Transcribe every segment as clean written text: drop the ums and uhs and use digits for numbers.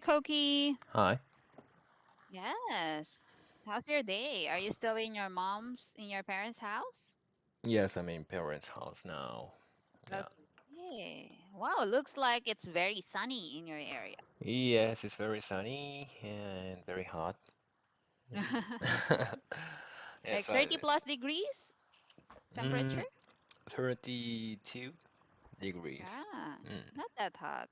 Koki. Hi. Yes. How's your day? Are you still in your parents' house? Yes, I'm in parents' house now. Yeah. Okay. Wow, looks like it's very sunny in your area. Yes, it's very sunny and very hot. Like Yes, 30 plus degrees temperature? mm, 32 degrees. Yeah, Mm. not that hot.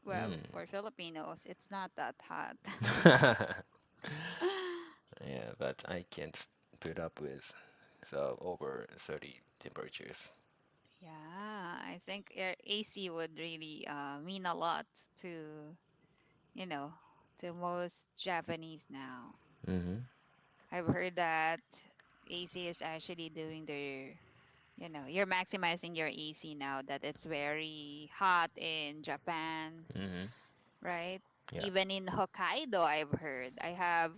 Well, Mm. for Filipinos, it's not that hot. Yeah, but I can't put up with so over 30 temperatures. Yeah, I think AC would really mean a lot to, you know, to most Japanese now. Mm-hmm. I've heard that AC is actually doing you're maximizing your AC now that it's very hot in Japan, Mm-hmm. right? Yeah. Even in Hokkaido, I've heard. I have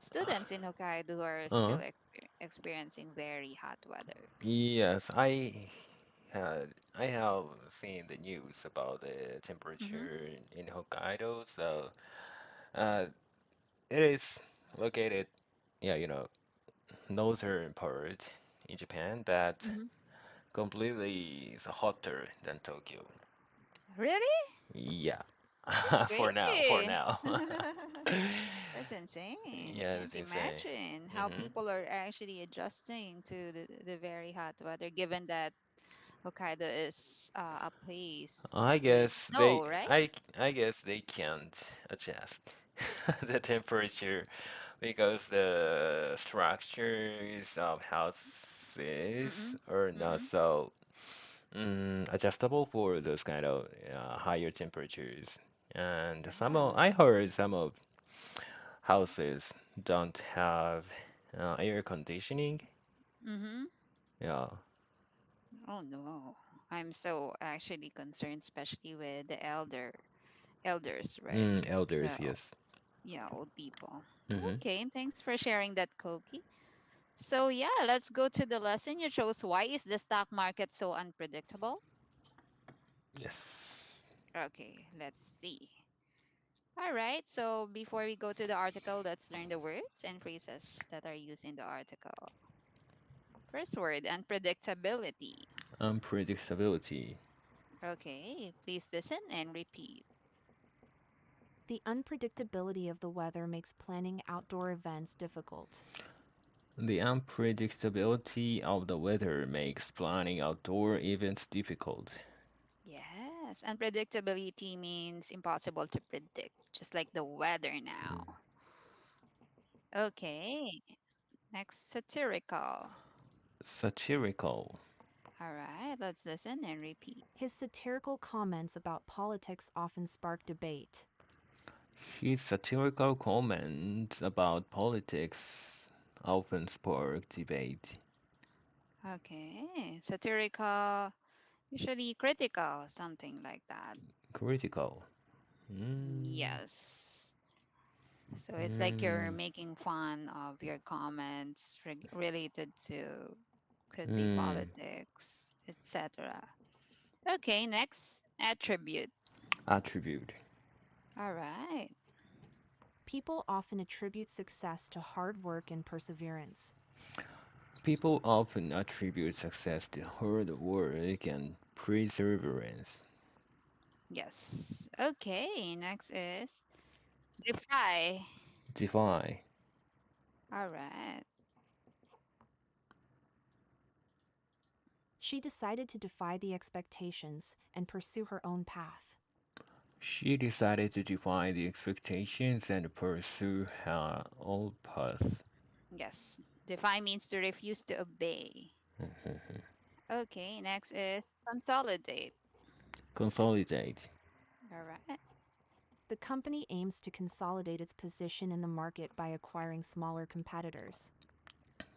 students in Hokkaido who are still Uh, experiencing very hot weather. yes, I have seen the news about the Mm-hmm. temperature in Hokkaido. So uh, it is located, yeah, northern part in Japan, but Mm-hmm. completely is hotter than Tokyo. Really? Yeah, That's for crazy. now. That's insane. I Yeah, can't that's insane. imagine how Hmm. people are actually adjusting to the very hot weather, given that Hokkaido is a place I with guess they, snow, right? I, I guess they can't adjust the temperature because the structures of houses Mm-mm. are not Mm-mm. so adjustable for those kind of higher temperatures. And Yeah. I heard some of houses don't have air conditioning. Mm-hmm. Yeah. Oh no. I'm so actually concerned, especially with the elders, right? Elders, The yes. Yeah, old people. Hmm. Okay, thanks for sharing that, Koki. So yeah, let's go to the lesson. You chose why is the stock market so unpredictable? Yes. Okay, let's see. All right, so before we go to the article, let's learn the words and phrases that are used in the article. First word, unpredictability. Unpredictability. Okay, please listen and repeat. The unpredictability of the weather makes planning outdoor events difficult. The unpredictability of the weather makes planning outdoor events difficult. Yes, unpredictability means impossible to predict, just like the weather now. Mm. Okay, next, satirical. Satirical. All right, let's listen and repeat. His satirical comments about politics often spark debate. His satirical comments about politics often spark debate. Okay, satirical, usually critical, something like that. Critical. Mm, Yes. So it's like you're mm, making fun of your comments related to could be mm. politics, etc. Okay, next, attribute. Attribute. All right. People often attribute success to hard work and perseverance. People often attribute success to hard work and perseverance. Yes. Okay, next is defy. Defy. All right. She decided to defy the expectations and pursue her own path. She decided to defy the expectations and pursue her own path. Yes. Defy means to refuse to obey. Okay, next is consolidate. Consolidate. All right. The company aims to consolidate its position in the market by acquiring smaller competitors.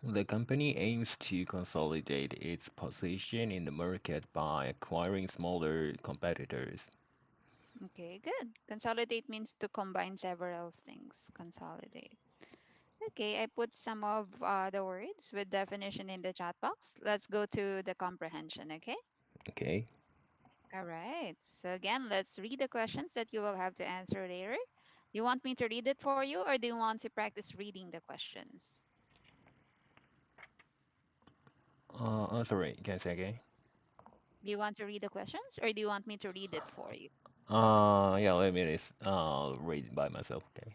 The company aims to consolidate its position in the market by acquiring smaller competitors. Okay, good. Consolidate means to combine several things. Consolidate. Okay, I put some of the words with definition in the chat box. Let's go to the comprehension, okay? Okay? All right. So again, let's read the questions that you will have to answer later. Do you want me to read it for you, or do you want to practice reading the questions? Sorry, can I say again? Do you want to read the questions, or do you want me to read it for you? Yeah, let me just read it by myself. Okay.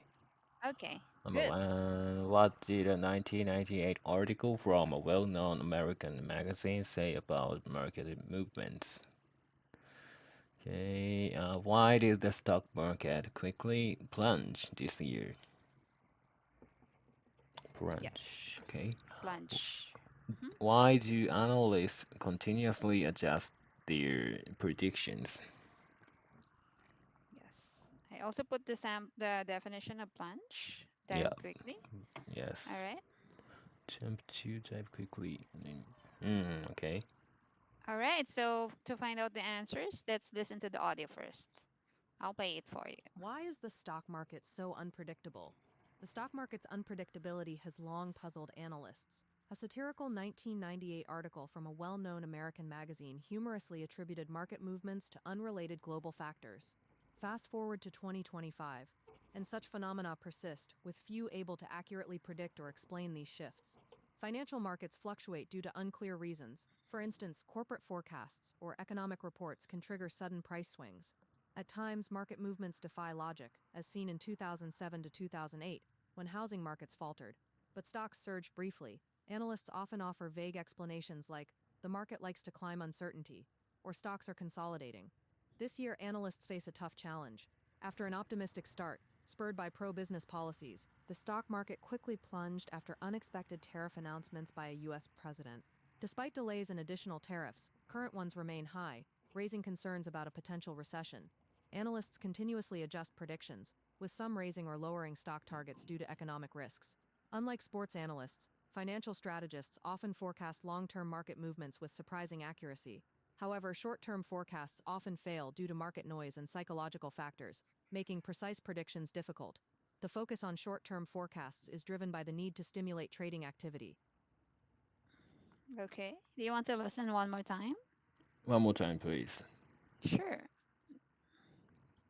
Okay, Number good. one, what did a 1998 article from a well-known American magazine say about market movements? Okay, why did the stock market quickly plunge this year? Yes. Plunge. Okay. Plunge. Mhm. Why do analysts continuously adjust their predictions? Yes. I also put the definition of plunge. Yeah, Dive quickly. All yes. right. Jump to type quickly. Okay. All right. So to find out the answers, let's listen to the audio first. I'll play it for you. Why is the stock market so unpredictable? The stock market's unpredictability has long puzzled analysts. A satirical 1998 article from a well known American magazine humorously attributed market movements to unrelated global factors. Fast forward to 2025, and such phenomena persist, with few able to accurately predict or explain these shifts. Financial markets fluctuate due to unclear reasons. For instance, corporate forecasts or economic reports can trigger sudden price swings. At times, market movements defy logic, as seen in 2007 to 2008, when housing markets faltered. But stocks surged briefly. Analysts often offer vague explanations like, the market likes to climb uncertainty, or stocks are consolidating. This year, analysts face a tough challenge. After an optimistic start, spurred by pro business policies, the stock market quickly plunged after unexpected tariff announcements by a U.S. president. Despite delays in additional tariffs, current ones remain high, raising concerns about a potential recession. Analysts continuously adjust predictions, with some raising or lowering stock targets due to economic risks. Unlike sports analysts, financial strategists often forecast long-term market movements with surprising accuracy. However, short-term forecasts often fail due to market noise and psychological factors, making precise predictions difficult. The focus on short-term forecasts is driven by the need to stimulate trading activity. Okay. Do you want to listen one more time? One more time, please. Sure.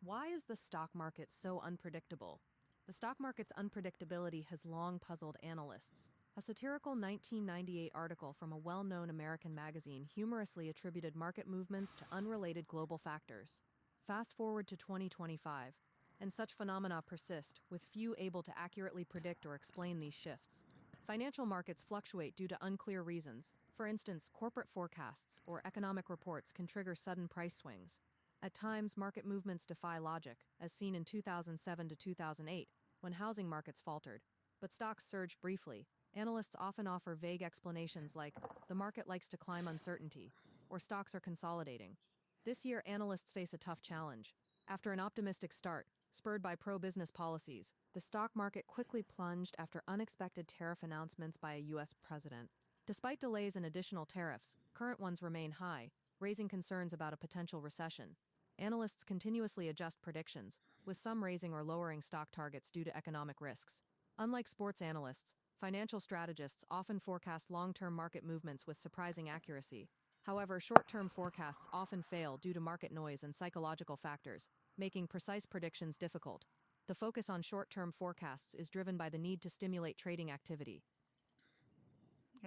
Why is the stock market so unpredictable? The stock market's unpredictability has long puzzled analysts. A satirical 1998 article from a well known American magazine humorously attributed market movements to unrelated global factors. Fast forward to 2025, and such phenomena persist, with few able to accurately predict or explain these shifts. Financial markets fluctuate due to unclear reasons. For instance, corporate forecasts or economic reports can trigger sudden price swings. At times, market movements defy logic, as seen in 2007 to 2008, when housing markets faltered. But stocks surged briefly. Analysts often offer vague explanations like, the market likes to climb uncertainty, or stocks are consolidating. This year, analysts face a tough challenge. After an optimistic start, spurred by pro business policies, the stock market quickly plunged after unexpected tariff announcements by a U.S. president. Despite delays in additional tariffs, current ones remain high, raising concerns about a potential recession. Analysts continuously adjust predictions, with some raising or lowering stock targets due to economic risks. Unlike sports analysts, financial strategists often forecast long-term market movements with surprising accuracy. However, short-term forecasts often fail due to market noise and psychological factors, making precise predictions difficult. The focus on short-term forecasts is driven by the need to stimulate trading activity.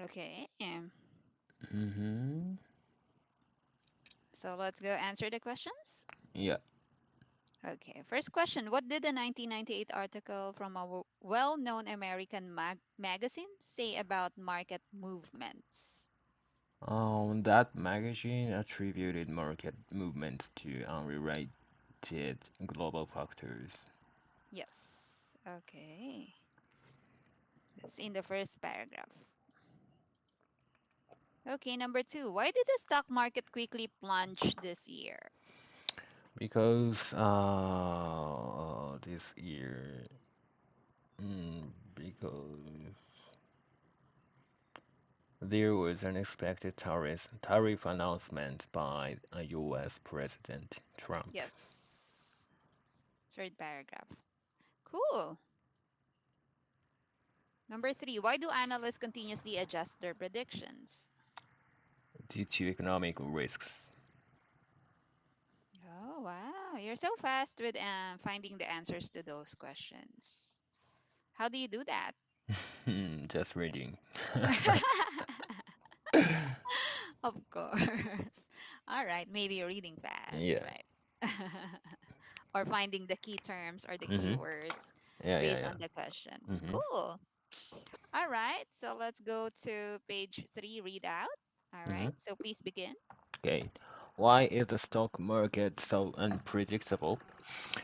Okay. Mm-hmm. So let's go answer the questions. Yeah. Okay. First question. What did the 1998 article from a well known American magazine say about market movements? That magazine attributed market movements to unrelated global factors. Yes. Okay. That's in the first paragraph. Okay. Number two. Why did the stock market quickly plunge this year? Because this year, because there was unexpected tariff announcement by a U.S. President Trump. Yes. Third paragraph. Cool. Number three. Why do analysts continuously adjust their predictions? Due to economic risks. Oh, wow. You're so fast with finding the answers to those questions. How do you do that? Just reading. Of course. All right. Maybe you're reading fast, Yeah. right? Or finding the key terms or the Mm-hmm. keywords Yeah, yeah, based yeah. on the questions. Mm-hmm. Cool. All right. So let's go to page three, read out. All Mm-hmm. right. So please begin. Okay. Why is the stock market so unpredictable?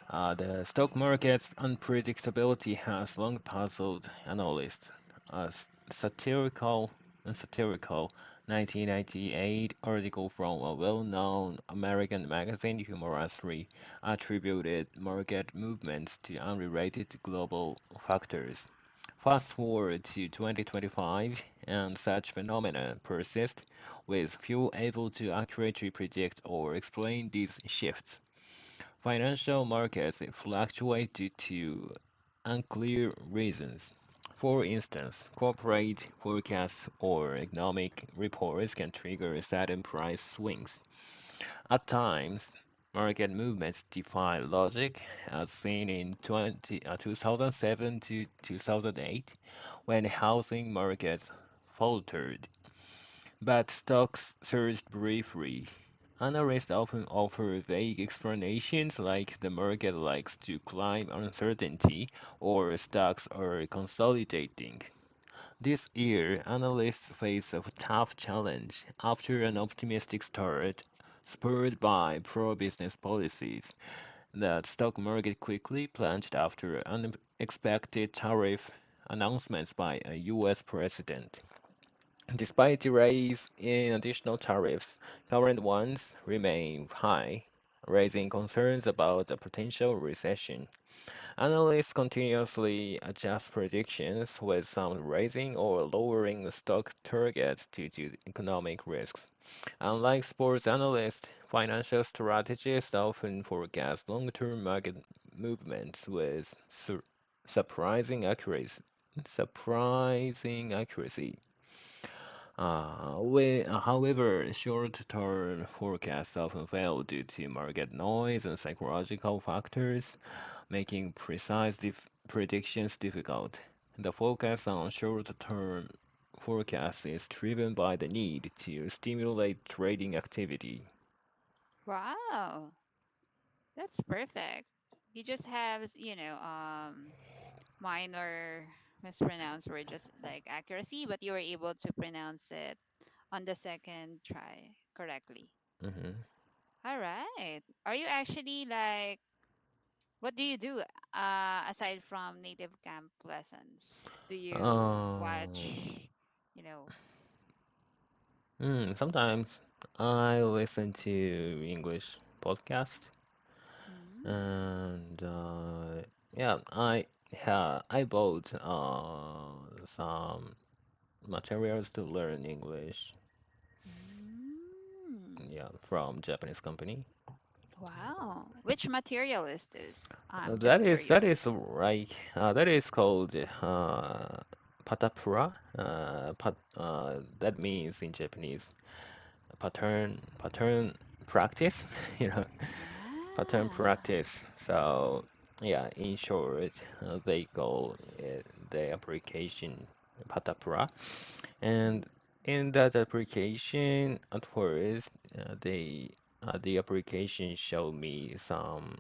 The stock market's unpredictability has long puzzled analysts. A satirical 1998 article from a well-known American magazine, humorously attributed market movements to unrelated global factors. Fast forward to 2025, and such phenomena persist, with few able to accurately predict or explain these shifts. Financial markets fluctuate due to unclear reasons. For instance, corporate forecasts or economic reports can trigger sudden price swings. At times, market movements defy logic, as seen in 2007 to 2008, when housing markets faltered. But stocks surged briefly. Analysts often offer vague explanations like the market likes to climb uncertainty or stocks are consolidating. This year, analysts face a tough challenge after an optimistic start spurred by pro-business policies. The stock market quickly plunged after unexpected tariff announcements by a US president. Despite the rise in additional tariffs, current ones remain high, raising concerns about a potential recession. Analysts continuously adjust predictions, with some raising or lowering the stock targets due to economic risks. Unlike sports analysts, financial strategists often forecast long-term market movements with surprising accuracy. However, short-term forecasts often fail due to market noise and psychological factors, making precise predictions difficult. The focus on short-term forecasts is driven by the need to stimulate trading activity. Wow. That's perfect. You just have, minor mispronounced word, just like accuracy, but you were able to pronounce it on the second try correctly. Hmm. All right. Are you actually like, what do you do aside from native camp lessons? Do you Um, watch, you know, Sometimes I listen to English podcast, mm, and yeah, I bought some materials to learn English, mm, yeah, from Japanese company. wow. Which material is this? I'm That just is curious. that is called patapura. That means in Japanese pattern practice, you know, pattern Ah. practice. So yeah, in short, they call it the application patapura, Mm, and in that application, at first, the application showed me some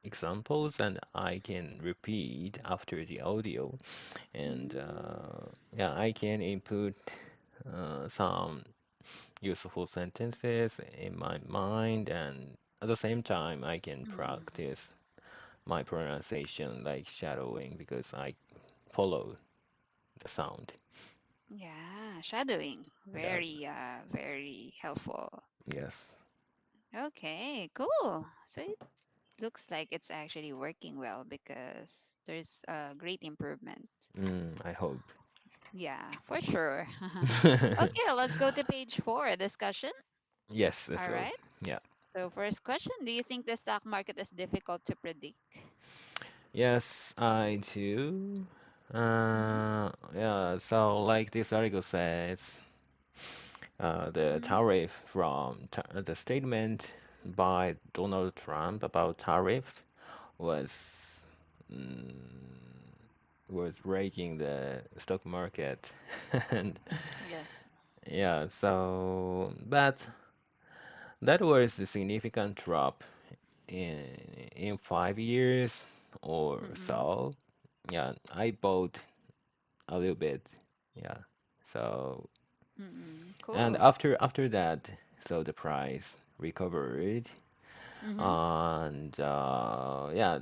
examples and I can repeat after the audio, and mm, yeah, I can input some useful sentences in my mind, and at the same time I can mm. practice my pronunciation like shadowing because I follow the sound. Yeah, shadowing. Yeah, Very helpful. yes. Okay, cool. So it looks like it's actually working well because there's a great improvement. I hope. Yeah, for sure. Okay, let's go to page four, discussion. Yes, let's All go. right. Yeah. So first question, do you think the stock market is difficult to predict? Yes, I do. Mm-hmm. Yeah, so like this article says, the Mm-hmm. tariff from the statement. by Donald Trump about tariff was mm, was breaking the stock market, and Yes. yeah, but that was a significant drop in 5 years or Mm-mm. so. Yeah, I bought a little bit. Yeah, so Mm-mm. and Cool. after that, so the price recovered, Mm-hmm. and yeah,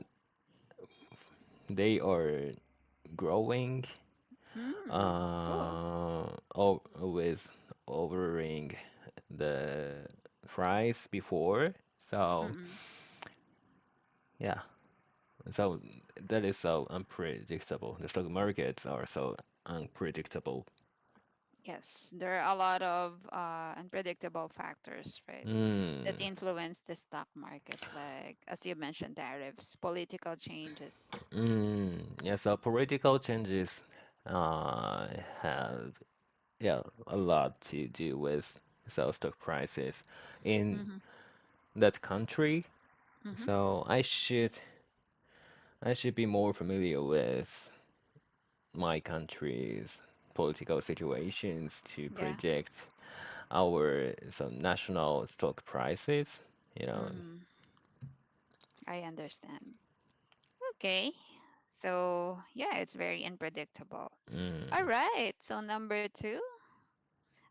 they are growing, Cool. always overing the price before. So Mm-mm. yeah, so that is so unpredictable. The stock markets are so unpredictable. Yes, there are a lot of unpredictable factors, right, that Mm, influence the stock market, like as you mentioned, tariffs, political changes. yeah, so political changes have yeah a lot to do with so stock prices in Mm-hmm. that country. Mm-hmm. So I should be more familiar with my country's political situations to Yeah. predict our some national stock prices, you know. Mm-hmm. I understand. Okay. So yeah, it's very unpredictable. All Mm. right. So number two,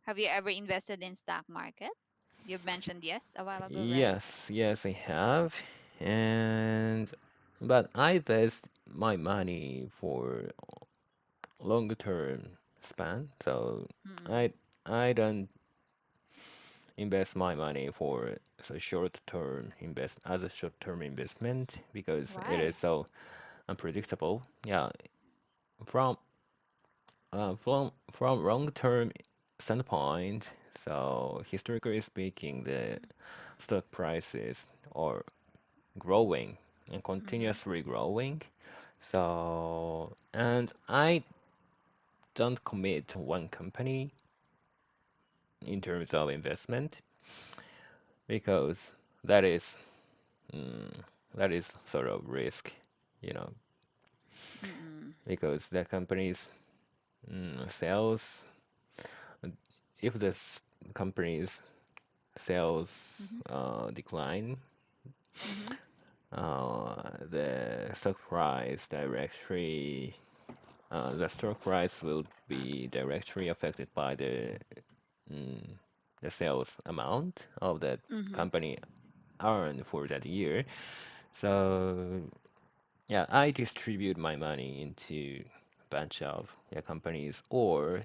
have you ever invested in stock market? You mentioned yes a while ago, right? Yes, I have. And but I invest my money for longer term span. So Mm-mm. I I don't invest my money for so short term invest as a short term investment because it is Why? so unpredictable. Yeah, from from long term standpoint, so historically speaking, the stock prices are growing and Mm-hmm. continuously growing. So, and I don't commit to one company in terms of investment because that is mm, that is sort of risk, you know, Mm-mm. because the company's sales, if company's sales Mm-hmm. decline, Mm-hmm. the stock price directly the stock price will be directly affected by mm, the sales amount of that Mm-hmm. company earned for that year. So yeah, I distribute my money into a bunch of yeah, companies or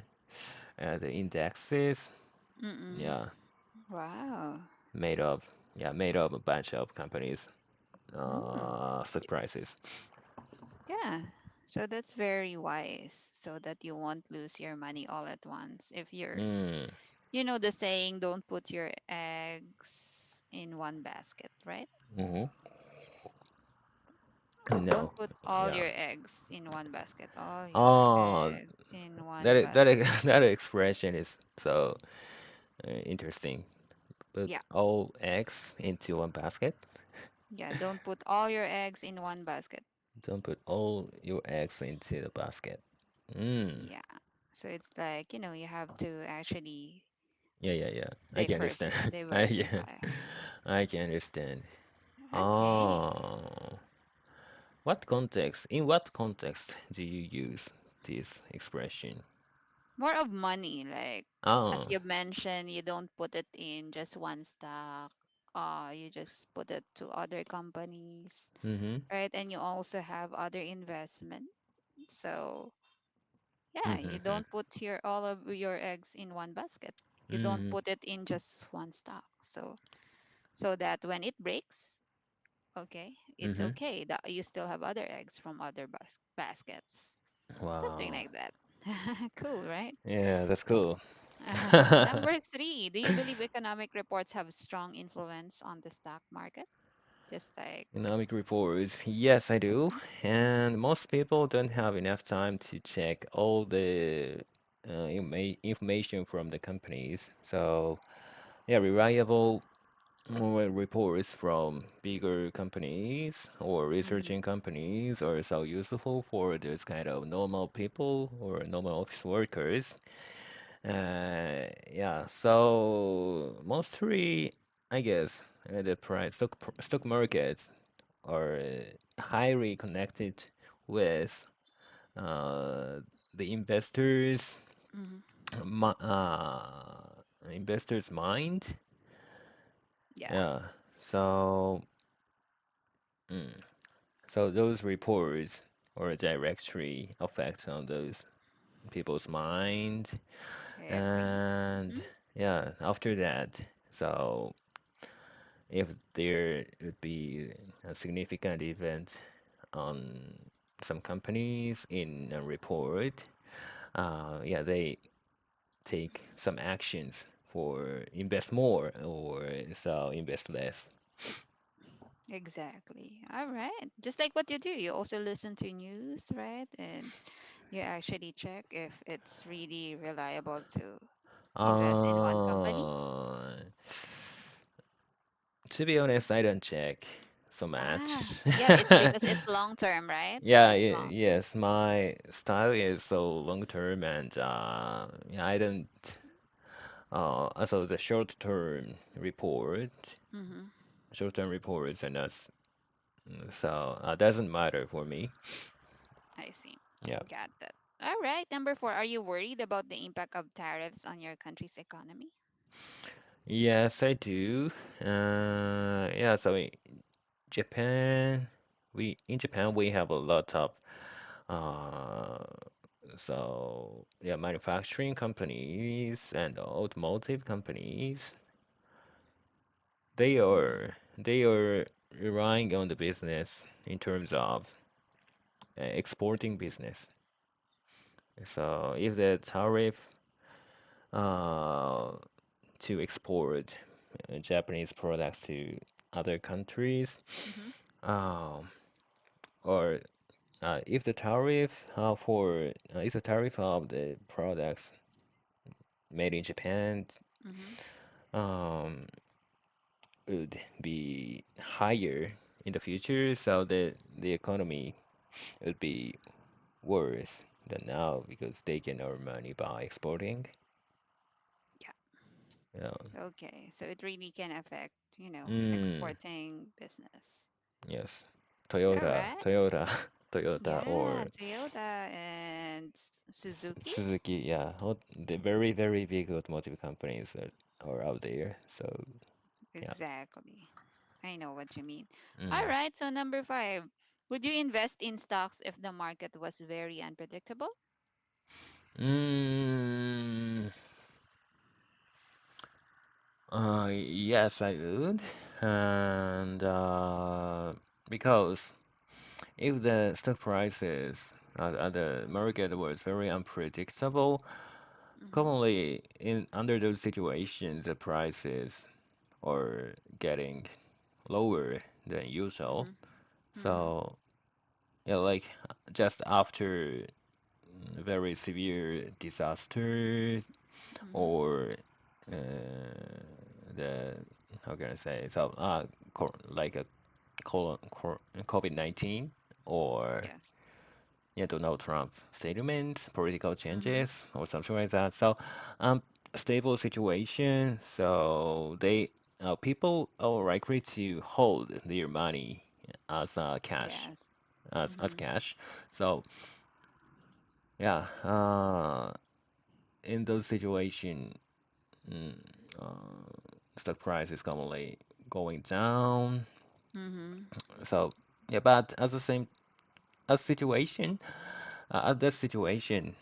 the indexes. Mm-mm. Yeah, Wow. made of made of a bunch of companies Mm. stock prices. Yeah. So that's very wise so that you won't lose your money all at once. If you're, Mm, the saying, don't put your eggs in one basket, right? hmm. Don't No, put all yeah. your eggs in one basket. All your Oh, eggs in that one is, that basket. is, that expression is so interesting. Put Yeah. all eggs into one basket. Yeah. Don't put all your eggs in one basket. Don't put all your eggs into the basket. Mm. Yeah. So it's like, you have to actually Yeah. I can understand. Yeah, diversify. I can understand. Okay. Oh, in what context do you use this expression? More of money, like as Oh, you mentioned, you don't put it in just one stock. You just put it to other companies, mm-hmm, right? And you also have other investment. So yeah, you mm-hmm, don't put all of your eggs in one basket. You don't mm-hmm, put it in just one stock. So that when it breaks, okay, it's mm-hmm. okay that you still have other eggs from other baskets. Something Wow. like that. Cool, right? Yeah, that's cool. Number three, do you believe economic reports have strong influence on the stock market? Just like, Economic reports. Yes, I do. mhm, And most people don't have enough time to check all the information from the companies. So, yeah, reliable well, reports from bigger companies or Mm-hmm. researching companies are so useful for those kind of normal people or normal office workers. Yeah, so mostly, I guess, the price stock markets are highly connected with uh, the Mm-hmm. mi- investors' mind. Yeah. Yeah, so mm, so those reports or directly affect on those people's mind, I agree. and Mm-hmm. yeah, after that, so if there would be a significant event on some companies in a report, yeah, they take some actions for invest more or so invest less. Exactly. All right. Just like what you do, you also listen to news, right? And you actually check if it's really reliable to invest in one company. Uh, to be honest, I don't check so Ah, much. yeah, it's because it's long term, right? Yeah, It's long. yes, my style is so long term and yeah, I don't also the Mm-hmm. short term reports and us so doesn't matter for me. I see. Yeah. Got that. All right. Number four, are you worried about the impact of tariffs on your country's economy? Yes, I do. Yeah, so Japan, in Japan we have a lot of uh so yeah manufacturing companies and automotive companies. Mm-hmm. They are relying on the business in terms of exporting business. So if the tariff uh to export Japanese products to other countries, Mm-hmm. um or if the tariff of the products made in Japan Mm-hmm. um, would be higher in the future, so the economy would be worse than now because they can earn money by exporting. Yeah. Yeah. Okay. So it really can affect, Mm, exporting business. yes. All right. Toyota Yeah, or Toyota and Suzuki. Suzuki, yeah, the very, very big automotive companies are out there. So, yeah. Exactly. I know what you mean. All Mm. right. So number five, would you invest in stocks if the market was very unpredictable? Mm, yes, I would. And because if the stock prices at the market was very unpredictable, Mm-hmm. commonly in under those situations, the prices are getting lower than usual. Mm-hmm. Mm-hmm. So, yeah, like just after very severe disaster Mm-hmm. or uh, the how can I say so like a COVID-19 or Yes. yeah, Donald Trump's statements, political Mm-hmm. changes or something like that. So um stable situation. So they people are likely to hold their money as cash Yes. as Mm-hmm. cash. So yeah, in those situations. Mm, stock price is commonly going down. Mm-hmm. So yeah, but at the same as situation, at that situation,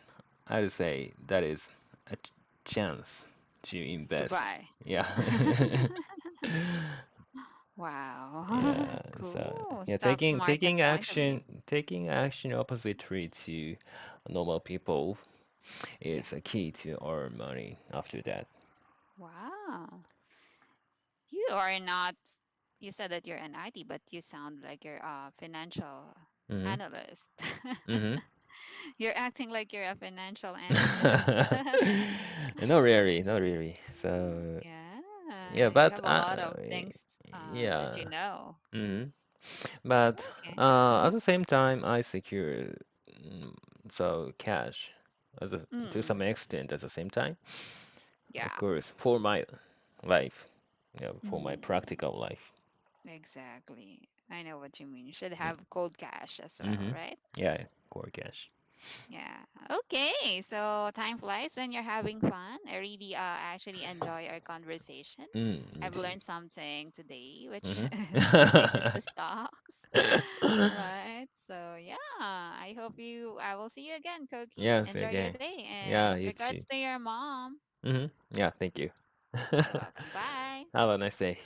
I would say that is a chance to To invest. buy. Yeah. Wow. Yeah. So Cool. yeah, Stocks market point of view. taking action oppository to normal people Yeah. is a key to earn money after that. Wow. You are not, you said that you're an IT, but you sound like you're a financial Mm-hmm. analyst. Mm-hmm. You're acting like you're a financial analyst. Not really, not really. So Yeah. Yeah, You but have a lot of things that you yeah. know. hmm But Okay. at the same time, I secure mm, so cash to Mm, some extent at the same time, of yeah. course, for my life, for my Mm, practical life. exactly. I know what you mean. You should have cold cash as well, Mm-hmm. right? Yeah, core cash. Yeah. Okay. So time flies when you're having fun. I really actually enjoy our conversation. Me I've too. learned something today, which is related Mm-hmm. to stocks. Right. So yeah, I will see you again, Koki. Yes, Enjoy your again. day Yeah, and you regards too. to your mom. Yeah, thank you. You're welcome. Bye. Have a nice day.